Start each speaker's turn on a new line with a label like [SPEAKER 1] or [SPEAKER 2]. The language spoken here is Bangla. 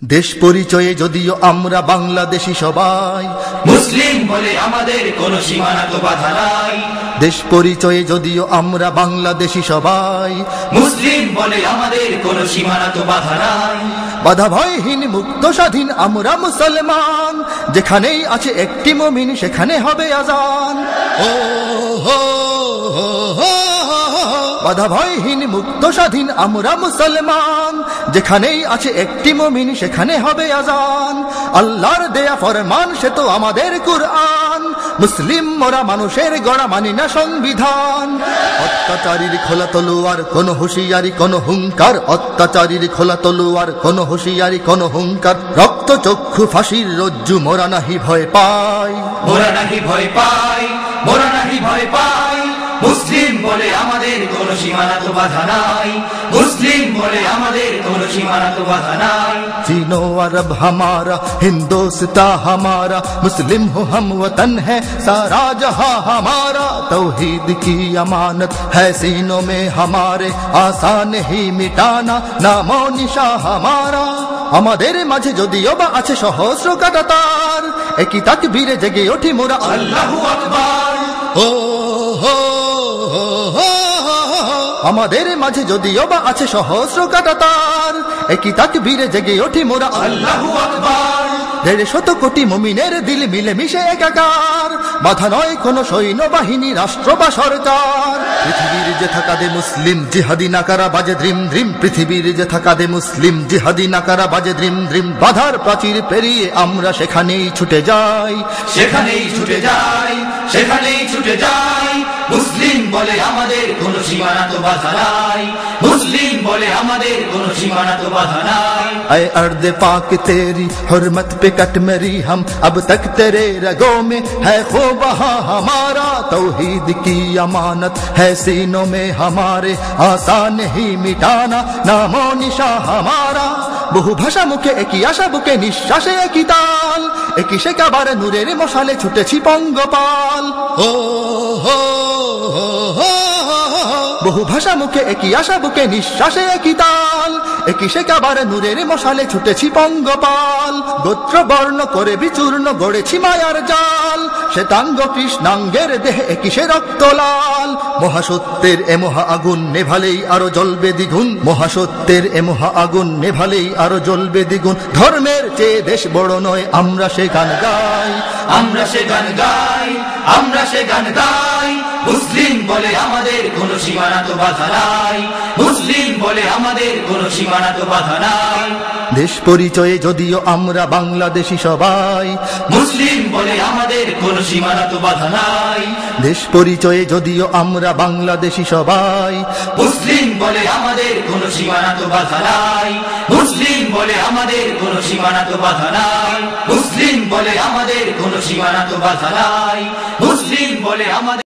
[SPEAKER 1] দেশ পরিচয়ে যদিও আমরা বাংলাদেশী সবাই,
[SPEAKER 2] মুসলিম বলে আমাদের কোনো সীমানা তো বাধা নাই।
[SPEAKER 1] দেশ পরিচয়ে যদিও আমরা বাংলাদেশী সবাই,
[SPEAKER 2] মুসলিম বলে আমাদের কোনো সীমানা তো বাধা নাই।
[SPEAKER 1] বাধা ভয়হীন মুক্ত স্বাধীন আমরা মুসলমান, যেখানেই আছে একটি মুমিন সেখানে হবে আজান। ও হো হো হো, বাধা ভয়হীন মুক্ত স্বাধীন আমরা মুসলমান, যেখানেই আছে একটি মুমিন সেখানে হবে আজান। আল্লাহর দেয়া ফরমান সে তো আমাদের কুরআন, মুসলিম মোরা মানুষের গড়া মানি না সংবিধান। অত্যাচারীর খোলা তলোয়ার কোন হুঁশিয়ারি কোন হুঙ্কার, অত্যাচারীর খোলা তলোয়ার কোন হুঁশিয়ারি কোন হুঙ্কার। রক্ত চক্ষু ফাঁসির রজ্জু মোরা নাহি ভয় পাই,
[SPEAKER 2] মোরা নাহি ভয় পাই, মোরা নাহি ভয় পাই। মুসলিম বলে আমাদের কোনো সীমানা তো বাধা নাই, মুসলিম বলে আমাদের কোনো সীমানা তো বাধা নাই।
[SPEAKER 1] चीनो अरब हमारा हिंदुस्तां हमारा, मुस्लिम हो हम वतन है सारा जहां हमारा। तौहीद की अमानत है सीनों में हमारे, आसान ही मिटाना नामो निशा हमारा। আমাদের মাঝে যদিও বা আছে সহস্র কাঁটাতার, একই তাকবীরে জেগে ওঠি মোরা
[SPEAKER 2] আল্লাহু আকবার।
[SPEAKER 1] ও হো হো হো, আমাদের মাঝে যদিও বা আছে সহস্র কাঁটাতার, একই তাকবীরে জেগে ওঠি মোরা
[SPEAKER 2] আল্লাহু আকবার।
[SPEAKER 1] 150 কোটি মুমিনের দিল মিলে মিশে একাকার, বাধা নয় কোন সৈন্যবাহিনী রাষ্ট্র বা সরকার। পৃথিবীর যে থাকা দে মুসলিম জিহাদি নাকারা বাজে দ্রিম দ্রিম, পৃথিবীর যে থাকা দে মুসলিম জিহাদি নাকারা বাজে দ্রিম দ্রিম। বাধার প্রাচীর পেরিয়ে আমরা সেখানেই ছুটে যাই,
[SPEAKER 2] সেখানেই ছুটে যাই, সেখানেই ছুটে যাই। মুসলিম বলে আমাদের কোনো সীমানা তো বাধা নাই, মুসলিম বলে আমাদের কোনো সীমানা তো বাধা নাই।
[SPEAKER 1] ऐ अर्द पाक तेरी हुर्मत पे कट मरी हम, अब तक तेरे रगों में है खो बहा हमारा। तौहीद की अमानत है सीनों में हमारे, आसान ही मिटाना नामो निशा हमारा। বহু ভাষা মুখে একই আশা বুকে নিঃশ্বাসে একই তাল, একই শেখাবার নূরের মশালে ছুটেছি পঙ্গপাল। ও হো হো হো, বহু ভাষা মুখে একই আশা বুকে নিঃশ্বাসে একই তাল, একই শেখাবার নূরের মশালে ছুটেছি পঙ্গপাল। গোত্র বর্ণ করে বিচূর্ণ গড়েছি মায়ার জাল, শ্বেতাঙ্গ কৃষ্ণাঙ্গের দেহে একই সে রক্ত লাল। মহাসত্যের এ মহা আগুন নেভালেই আরো জ্বলবে দ্বিগুণ, মহাসত্যের এ মহা আগুন নেভালেই আরো জ্বলবে দ্বিগুণ। ধর্মের চেয়ে দেশ বড় নয় আমরা সে গান গাই,
[SPEAKER 2] আমরা সে গান গাই, আমরা সে গান গাই। মুসলিম বলে আমাদের কোনো সীমানা তো বাধা নাই, মুসলিম বলে আমাদের কোনো সীমানা তো বাধা নাই।
[SPEAKER 1] দেশ পরিচয়ে যদিও আমরা বাংলাদেশী সবাই,
[SPEAKER 2] মুসলিম বলে আমাদের কোনো সীমানা তো বাধা নাই।
[SPEAKER 1] দেশ পরিচয়ে যদিও আমরা বাংলাদেশী সবাই,
[SPEAKER 2] মুসলিম বলে আমাদের কোনো সীমানা তো বাধা নাই, মুসলিম বলে আমাদের কোনো সীমানা তো বাধা নাই। মুসলিম বলে আমাদের কোনো সীমানা তো বাধা নাই, মুসলিম বলে আমাদের